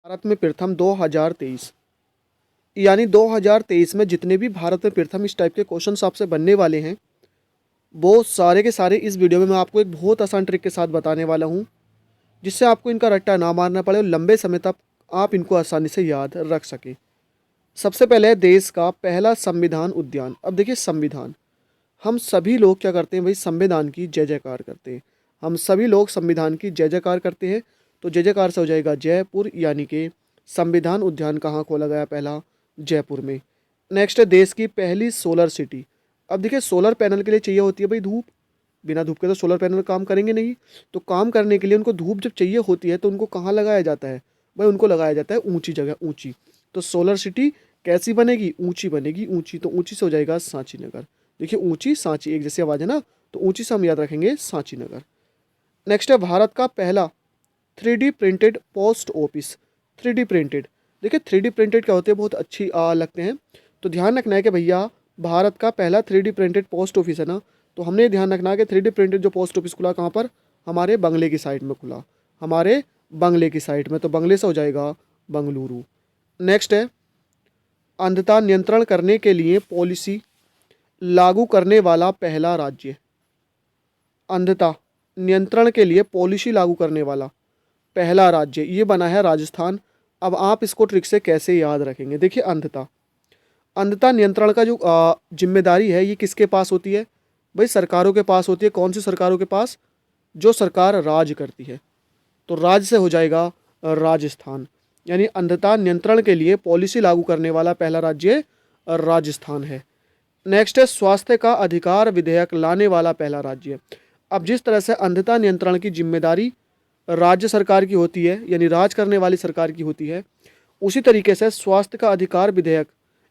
भारत में प्रथम 2023, यानी 2023 में जितने भी भारत में प्रथम इस टाइप के क्वेश्चन आपसे बनने वाले हैं वो सारे के सारे इस वीडियो में मैं आपको एक बहुत आसान ट्रिक के साथ बताने वाला हूँ, जिससे आपको इनका रट्टा ना मारना पड़े और लंबे समय तक आप इनको आसानी से याद रख सकें। सबसे पहले है देश का पहला संविधान उद्यान। अब देखिए संविधान, हम सभी लोग क्या करते हैं भाई, संविधान की जय जयकार करते हैं। हम सभी लोग संविधान की जय जयकार करते हैं। तो जय जयकार से हो जाएगा जयपुर, यानी कि संविधान उद्यान कहाँ खोला गया? पहला जयपुर में। नेक्स्ट है देश की पहली सोलर सिटी। अब देखिए सोलर पैनल के लिए चाहिए होती है भाई धूप, बिना धूप के तो सोलर पैनल काम करेंगे नहीं। तो काम करने के लिए उनको धूप जब चाहिए होती है तो उनको कहाँ लगाया जाता है भाई? उनको लगाया जाता है ऊंची जगह, ऊंची। तो सोलर सिटी कैसी बनेगी? ऊंची बनेगी, ऊंची। तो ऊंची से हो जाएगा सांची नगर। देखिए ऊंची सांची एक जैसी आवाज़ है ना, तो ऊंची से हम याद रखेंगे सांची नगर। नेक्स्ट है भारत का पहला 3D printed post office. 3D printed, देखिए 3D प्रिंटेड क्या होते हैं, बहुत अच्छी लगते हैं। तो ध्यान रखना है कि भैया भारत का पहला 3D प्रिंटेड पोस्ट ऑफिस है ना, तो हमने ध्यान रखना है कि 3D प्रिंटेड जो पोस्ट ऑफिस खुला कहाँ पर? हमारे बंगले की साइड में खुला, हमारे बंगले की साइड में। तो बंगले से हो जाएगा बंगलुरु। नेक्स्ट है अंधता नियंत्रण करने के लिए पॉलिसी लागू करने वाला पहला राज्य। अंधता नियंत्रण के लिए पॉलिसी लागू करने वाला पहला राज्य ये बना है राजस्थान। अब आप इसको ट्रिक से कैसे याद रखेंगे? देखिए अंधता, अंधता नियंत्रण का जो जिम्मेदारी है ये किसके पास होती है भाई? सरकारों के पास होती है। कौन सी सरकारों के पास? जो सरकार राज करती है। तो राज्य से हो जाएगा राजस्थान, यानी अंधता नियंत्रण के लिए पॉलिसी लागू करने वाला पहला राज्य राजस्थान है। नेक्स्ट है स्वास्थ्य का अधिकार विधेयक लाने वाला पहला राज्य। अब जिस तरह से अंधता नियंत्रण की जिम्मेदारी राज्य सरकार की होती है, यानी राज करने वाली सरकार की होती है, उसी तरीके से स्वास्थ्य का अधिकार विधेयक,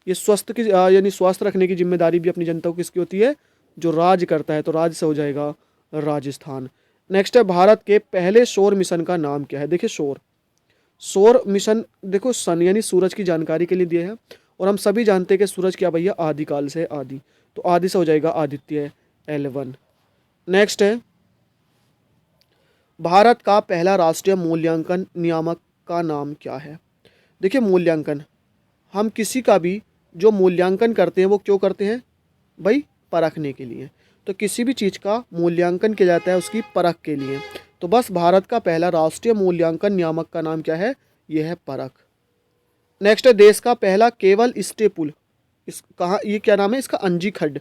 ये स्वस्थ की यानी स्वास्थ्य रखने की जिम्मेदारी भी अपनी जनता को किसकी होती है? जो राज करता है। तो राज्य से हो जाएगा राजस्थान। नेक्स्ट है भारत के पहले सौर मिशन का नाम क्या है? देखिए सौर मिशन, देखो सन यानी सूरज की जानकारी के लिए दिया है, और हम सभी जानते हैं कि सूरज क्या भैया? आदिकाल से आदि। तो आदि से हो जाएगा आदित्य, L1। नेक्स्ट है भारत का पहला राष्ट्रीय मूल्यांकन नियामक का नाम क्या है? देखिए मूल्यांकन, हम किसी का भी जो मूल्यांकन करते हैं वो क्यों करते हैं भाई? परखने के लिए। तो किसी भी चीज़ का मूल्यांकन किया जाता है उसकी परख के लिए। तो बस भारत का पहला राष्ट्रीय मूल्यांकन नियामक का नाम क्या है? यह है परख। नेक्स्ट है देश का पहला केबल स्टे पुल। इस कहाँ, ये क्या नाम है इसका? अंजी खड्ड।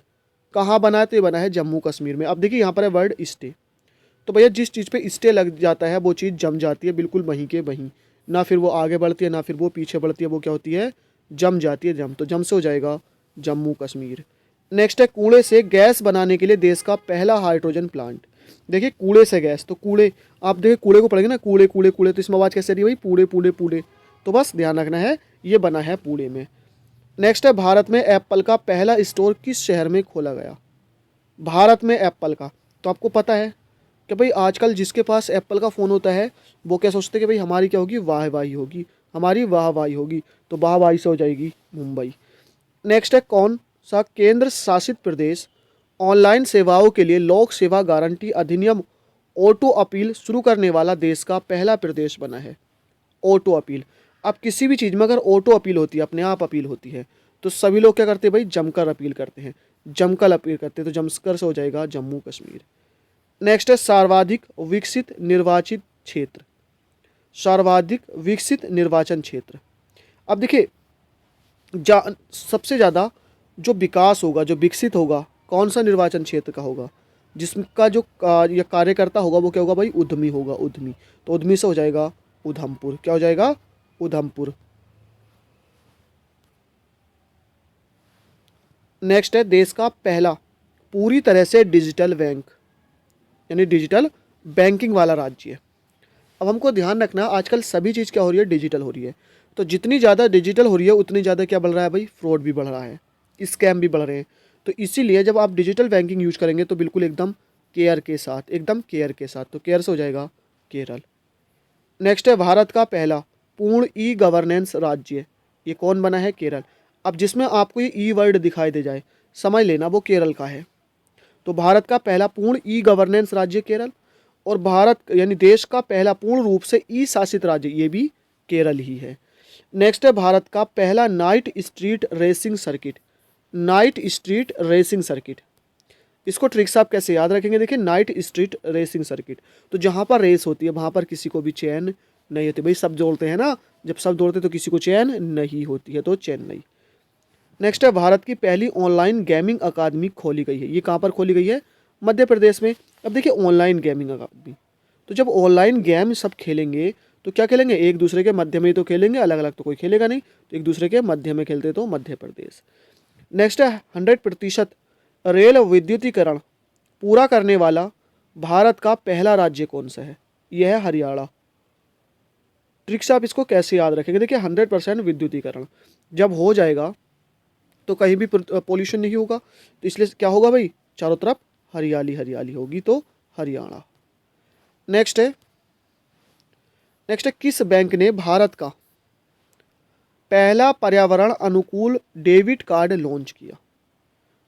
कहाँ बना है? तो ये बना है जम्मू कश्मीर में। अब देखिए यहाँ पर है वर्ड स्टे। तो भैया जिस चीज़ पे स्टे लग जाता है वो चीज़ जम जाती है, बिल्कुल वहीं के वहीं। ना फिर वो आगे बढ़ती है ना फिर वो पीछे बढ़ती है, वो क्या होती है? जम जाती है, जम। तो जम से हो जाएगा जम्मू कश्मीर। नेक्स्ट है कूड़े से गैस बनाने के लिए देश का पहला हाइड्रोजन प्लांट। देखिए कूड़े से गैस, तो कूड़े, आप देखिए कूड़े को पढ़ेंगे ना, कूड़े कूड़े कूड़े, तो इसमें आवाज़ कैसे आ रही है भाई? पूड़े पूड़े पूड़े। तो बस ध्यान रखना है ये बना है पूड़े में। नेक्स्ट है भारत में एप्पल का पहला स्टोर किस शहर में खोला गया? भारत में एप्पल का, तो आपको पता है कि भाई आजकल जिसके पास एप्पल का फ़ोन होता है वो क्या सोचते हैं कि भाई हमारी क्या होगी? वाहवाही होगी, हमारी वाहवाही होगी। तो वाहवाही से हो जाएगी मुंबई। नेक्स्ट है कौन सा केंद्र शासित प्रदेश ऑनलाइन सेवाओं के लिए लोक सेवा गारंटी अधिनियम ऑटो अपील शुरू करने वाला देश का पहला प्रदेश बना है? ऑटो अपील, अब किसी भी चीज़ में अगर ऑटो अपील होती है, अपने आप अपील होती है, तो सभी लोग क्या करते हैं भाई? जमकर अपील करते हैं, जमकर अपील करते हैं। तो जमकर से हो जाएगा जम्मू कश्मीर। नेक्स्ट है सर्वाधिक विकसित निर्वाचित क्षेत्र। सर्वाधिक विकसित निर्वाचन क्षेत्र, अब देखिए सबसे ज़्यादा जो विकास होगा, जो विकसित होगा, कौन सा निर्वाचन क्षेत्र का होगा? जिसका जो या कार्यकर्ता होगा वो क्या होगा भाई? उद्यमी होगा, उद्यमी। तो उद्यमी से हो जाएगा उधमपुर। क्या हो जाएगा? उधमपुर। नेक्स्ट है देश का पहला पूरी तरह से डिजिटल बैंक, यानी डिजिटल बैंकिंग वाला राज्य। अब हमको ध्यान रखना आजकल सभी चीज़ क्या हो रही है? डिजिटल हो रही है। तो जितनी ज़्यादा डिजिटल हो रही है उतनी ज़्यादा क्या बढ़ रहा है भाई? फ्रॉड भी बढ़ रहा है, स्कैम भी बढ़ रहे हैं। तो इसीलिए जब आप डिजिटल बैंकिंग यूज करेंगे तो बिल्कुल एकदम केयर के साथ, एकदम केयर के साथ। तो केयर से हो जाएगा केरल। नेक्स्ट है भारत का पहला पूर्ण ई गवर्नेंस राज्य। ये कौन बना है? केरल। अब जिसमें आपको ये ई वर्ड दिखाई दे जाए समझ लेना वो केरल का है। तो भारत का पहला पूर्ण ई गवर्नेंस राज्य केरल, और भारत यानी देश का पहला पूर्ण रूप से ई शासित राज्य ये भी केरल ही है। नेक्स्ट है भारत का पहला night street racing circuit. Night street racing circuit, इसको ट्रिक्स आप कैसे याद रखेंगे? देखिए नाइट स्ट्रीट रेसिंग सर्किट, तो जहाँ पर रेस होती है वहाँ पर किसी को भी चैन नहीं होती। भाई सब दौड़ते हैं ना, जब सब दौड़ते हैं तो किसी को चैन नहीं होती है, तो चैन नहीं। नेक्स्ट है भारत की पहली ऑनलाइन गेमिंग अकादमी खोली गई है। ये कहाँ पर खोली गई है? मध्य प्रदेश में। अब देखिए ऑनलाइन गेमिंग अकादमी, तो जब ऑनलाइन गेम सब खेलेंगे तो क्या खेलेंगे? एक दूसरे के मध्य में ही तो खेलेंगे, अलग अलग तो कोई खेलेगा नहीं, तो एक दूसरे के मध्य में खेलते तो मध्य प्रदेश। नेक्स्ट है 100% रेल विद्युतीकरण पूरा करने वाला भारत का पहला राज्य कौन सा है? यह है हरियाणा। ट्रिक्स आप इसको कैसे याद रखेंगे? देखिए 100% विद्युतीकरण जब हो जाएगा तो कहीं भी पोल्यूशन नहीं होगा, तो इसलिए क्या होगा भाई? चारों तरफ हरियाली हरियाली होगी, तो हरियाणा। नेक्स्ट है किस बैंक ने भारत का पहला पर्यावरण अनुकूल डेबिट कार्ड लॉन्च किया?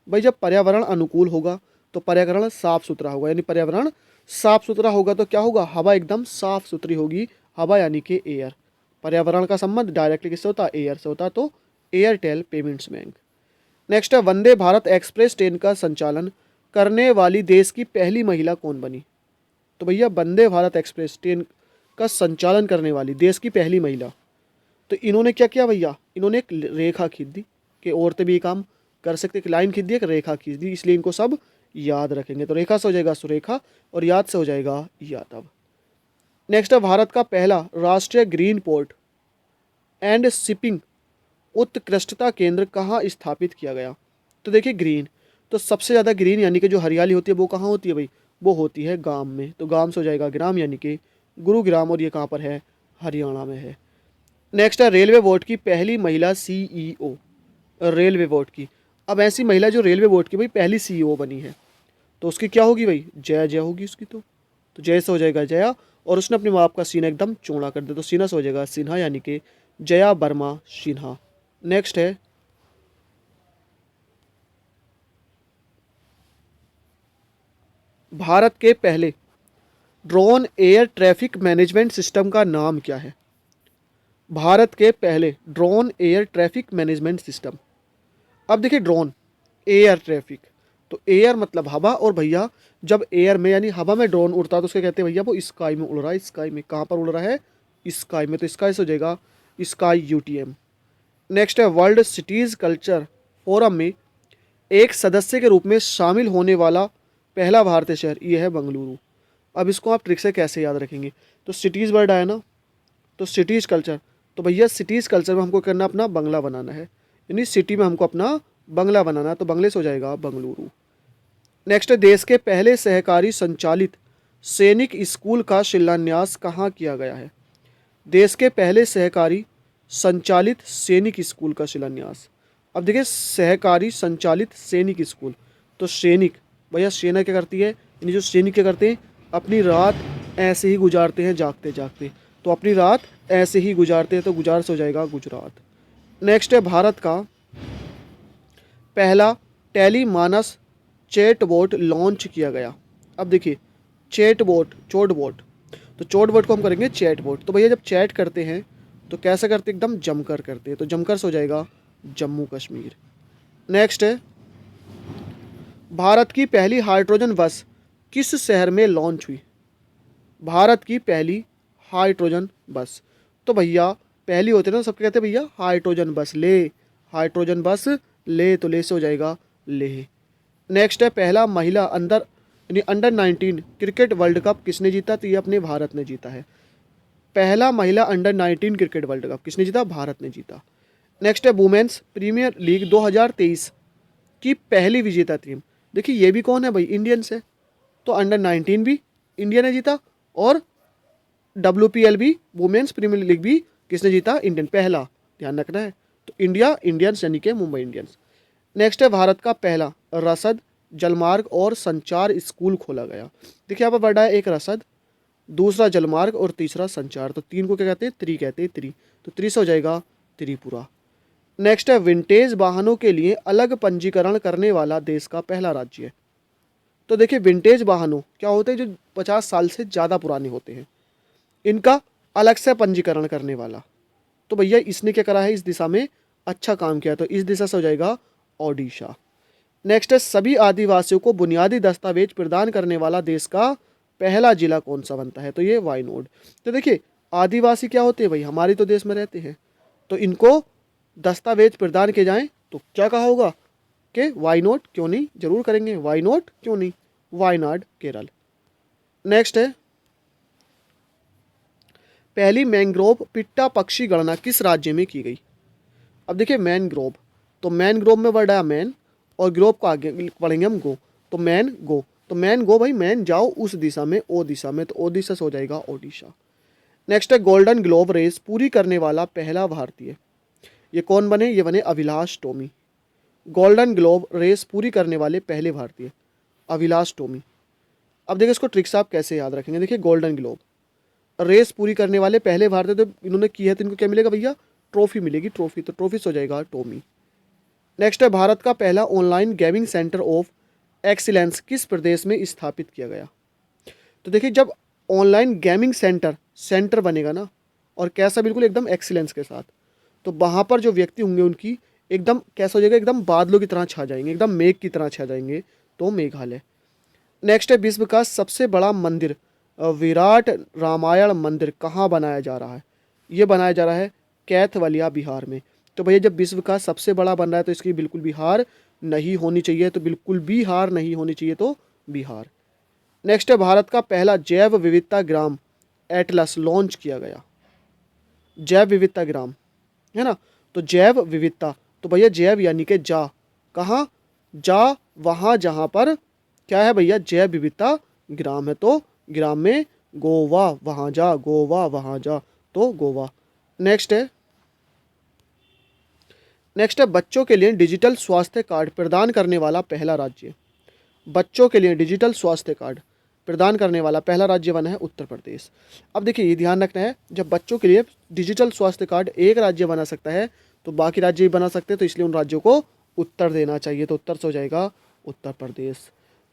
भाई जब पर्यावरण अनुकूल होगा तो पर्यावरण साफ सुथरा होगा, यानी पर्यावरण साफ सुथरा होगा तो क्या होगा? हवा एकदम साफ सुथरी होगी। हवा यानी कि एयर। पर्यावरण का संबंध डायरेक्टली किससे होता है? एयर से होता है, तो एयरटेल पेमेंट्स बैंक। नेक्स्ट है वंदे भारत एक्सप्रेस ट्रेन का संचालन करने वाली देश की पहली महिला कौन बनी? तो भैया वंदे भारत एक्सप्रेस ट्रेन का संचालन करने वाली देश की पहली महिला, तो इन्होंने क्या किया भैया? इन्होंने एक रेखा खींच दी कि औरतें भी काम कर सकते, एक लाइन खींच दी, एक रेखा खींच दी, इसलिए इनको सब याद रखेंगे। तो रेखा से हो जाएगा सुरेखा और याद से हो जाएगा यादव। नेक्स्ट है भारत का पहला राष्ट्रीय ग्रीन पोर्ट एंड शिपिंग उत्कृष्टता केंद्र कहाँ स्थापित किया गया? तो देखिए ग्रीन, तो सबसे ज़्यादा ग्रीन यानी कि जो हरियाली होती है वो कहाँ होती है भाई? वो होती है गांव में, तो गांव से हो जाएगा ग्राम यानी कि गुरुग्राम, और ये कहाँ पर है? हरियाणा में है। नेक्स्ट है रेलवे बोर्ड की पहली महिला सीईओ। रेलवे बोर्ड की, अब ऐसी महिला जो रेलवे बोर्ड की भाई पहली सीईओ बनी है, तो उसकी क्या होगी भाई? जया जया होगी उसकी, तो जय से हो जाएगा जया, और उसने अपने माँ बाप का सीना एकदम चौड़ा कर दिया, तो सीना से हो जाएगा सिन्हा यानी कि जया वर्मा सिन्हा। नेक्स्ट है भारत के पहले drone air traffic management system का नाम क्या है? भारत के पहले drone air traffic management system. अब देखिए ड्रोन एयर ट्रैफिक, तो एयर मतलब हवा, और भैया जब एयर में यानी हवा में ड्रोन उड़ता है तो उसके कहते हैं भैया वो स्काई में उड़ रहा है। स्काई में कहाँ पर उड़ रहा है? स्काई में, तो स्काई से हो जाएगा स्काई यूटीएम। नेक्स्ट है वर्ल्ड सिटीज़ कल्चर फोरम में एक सदस्य के रूप में शामिल होने वाला पहला भारतीय शहर, ये है बेंगलुरु। अब इसको आप ट्रिक से कैसे याद रखेंगे? तो सिटीज़ वर्ड आया ना, तो सिटीज़ कल्चर, तो भैया सिटीज़ कल्चर में हमको करना अपना बंगला बनाना है, यानी सिटी में हमको अपना बंगला बनाना है, तो बंगले से हो जाएगा बेंगलुरु। नेक्स्ट है देश के पहले सहकारी संचालित सैनिक स्कूल का शिलान्यास कहाँ किया गया है? देश के पहले सहकारी संचालित सैनिक स्कूल का शिलान्यास। अब देखिए सहकारी संचालित सैनिक स्कूल, तो सैनिक, भैया सेना क्या करती है? यानी जो सैनिक क्या करते हैं? अपनी रात ऐसे ही गुजारते हैं जागते जागते, तो अपनी रात ऐसे ही गुजारते हैं, तो गुजार से हो जाएगा गुजरात। नेक्स्ट है भारत का पहला टेलीमानस चैटबॉट लॉन्च किया गया। अब देखिए चैटबॉट, चोटबॉट, तो चोटबॉट को हम करेंगे चैटबॉट, तो भैया जब चैट करते हैं तो कैसे करते? एकदम जमकर करते हैं, तो जमकर से हो जाएगा जम्मू कश्मीर। नेक्स्ट है भारत की पहली हाइड्रोजन बस किस शहर में लॉन्च हुई? भारत की पहली हाइड्रोजन बस, तो भैया पहली होते ना सबके कहते हैं भैया हाइड्रोजन बस ले, हाइड्रोजन बस ले, तो ले से हो जाएगा लेह। नेक्स्ट है पहला महिला अंडर 19 क्रिकेट वर्ल्ड कप किसने जीता? तो ये अपने भारत ने जीता है। पहला महिला अंडर 19 क्रिकेट वर्ल्ड कप किसने जीता? भारत ने जीता। नेक्स्ट है वुमेन्स प्रीमियर लीग 2023 की पहली विजेता टीम। देखिए ये भी कौन है भाई? इंडियन से, तो अंडर 19 भी इंडिया ने जीता, और WPL भी, वुमेन्स प्रीमियर लीग भी किसने जीता? इंडियन, पहला, ध्यान रखना है। तो इंडिया इंडियंस यानी कि मुंबई इंडियंस। नेक्स्ट है भारत का पहला रसद जलमार्ग और संचार स्कूल खोला गया। देखिए यहाँ पर वर्ड है, एक रसद, दूसरा जलमार्ग और तीसरा संचार, तो तीन को क्या कहते हैं? त्रि कहते हैं, त्रि, तो त्रि से हो जाएगा त्रिपुरा। नेक्स्ट है विंटेज वाहनों के लिए अलग पंजीकरण करने वाला देश का पहला राज्य है। तो देखिए विंटेज वाहनों क्या होते हैं? जो 50 साल से ज़्यादा पुराने होते हैं, इनका अलग से पंजीकरण करने वाला तो भैया इसने क्या करा है, इस दिशा में अच्छा काम किया, तो इस दिशा से हो जाएगा ओडिशा। नेक्स्ट है, सभी आदिवासियों को बुनियादी दस्तावेज प्रदान करने वाला देश का पहला जिला कौन सा बनता है, तो ये वायनाड। तो देखिए आदिवासी क्या होते हैं भाई, हमारे तो देश में रहते हैं, तो इनको दस्तावेज प्रदान किए जाएं तो क्या कहा होगा कि वाई नॉट, क्यों नहीं, जरूर करेंगे, वाई नॉट क्यों नहीं, वायनाड केरल। नेक्स्ट है, पहली मैंग्रोव पिट्टा पक्षी गणना किस राज्य में की गई। अब देखिए मैनग्रोव, तो मैनग्रोव में वर्ड आया मैन, और ग्रोव को आगे पढ़ेंगे हम गो, तो मैन गो, तो मैन गो भाई, मैन जाओ उस दिशा में, ओ दिशा में, तो ओ दिशा से हो जाएगा ओडिशा। नेक्स्ट है, गोल्डन ग्लोब रेस पूरी करने वाला पहला भारतीय, ये कौन बने, ये बने Abhilash Tomy. Golden globe race पूरी करने वाले पहले भारतीय अभिलाष टोमी। अब देखिए इसको ट्रिक्स आप कैसे याद रखेंगे, देखिए गोल्डन ग्लोब रेस पूरी करने वाले पहले भारतीय, तो इन्होंने की है तो इनको क्या मिलेगा भैया, ट्रॉफी मिलेगी, ट्रॉफी, तो ट्रॉफी से हो जाएगा टोमी। नेक्स्ट है, भारत का पहला online gaming centre of excellence किस प्रदेश में स्थापित किया गया। तो देखिए जब ऑनलाइन गेमिंग सेंटर बनेगा ना, और कैसा, बिल्कुल एकदम एक्सीलेंस के साथ, तो वहाँ पर जो व्यक्ति होंगे उनकी एकदम कैसा हो जाएगा, एकदम बादलों की तरह छा जाएंगे, एकदम मेघ की तरह छा जाएंगे, तो मेघालय। नेक्स्ट है, विश्व का सबसे बड़ा मंदिर विराट रामायण मंदिर कहाँ बनाया जा रहा है, ये बनाया जा रहा है कैथवलिया बिहार में। तो भैया जब विश्व का सबसे बड़ा बन रहा है तो इसकी बिल्कुल भी हार नहीं होनी चाहिए, तो बिल्कुल भी हार नहीं होनी चाहिए, तो बिहार। नेक्स्ट है, भारत का पहला जैव विविधता ग्राम एटलस लॉन्च किया गया, जैव विविधता ग्राम है ना, तो जैव विविधता, तो भैया जैव यानी कि जा, कहाँ जा, वहाँ जहाँ पर क्या है भैया जैव विविधता ग्राम है, तो ग्राम में गोवा, वहाँ जा, गोवा वहाँ जा, तो गोवा। नेक्स्ट है, बच्चों के लिए डिजिटल स्वास्थ्य कार्ड प्रदान करने वाला पहला राज्य, बच्चों के लिए डिजिटल स्वास्थ्य कार्ड प्रदान करने वाला पहला राज्य बना है उत्तर प्रदेश। अब देखिए ये ध्यान रखना है, जब बच्चों के लिए डिजिटल स्वास्थ्य कार्ड एक राज्य बना सकता है तो बाकी राज्य भी बना सकते हैं, तो इसलिए उन राज्यों को उत्तर देना चाहिए, तो उत्तर से हो जाएगा उत्तर प्रदेश।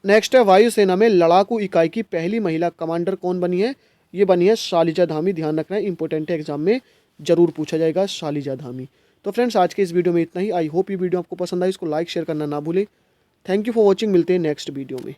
नेक्स्ट है, वायुसेना में लड़ाकू इकाई की पहली महिला कमांडर कौन बनी है, ये बनी है शालिजा धामी। ध्यान रखना है, इंपॉर्टेंट है, एग्जाम में जरूर पूछा जाएगा शालिजा धामी। तो फ्रेंड्स आज के इस वीडियो में इतना ही। आई होप ये वीडियो आपको पसंद आई, इसको लाइक शेयर करना ना भूलें। थैंक यू फॉर वॉचिंग, मिलते हैं नेक्स्ट वीडियो में।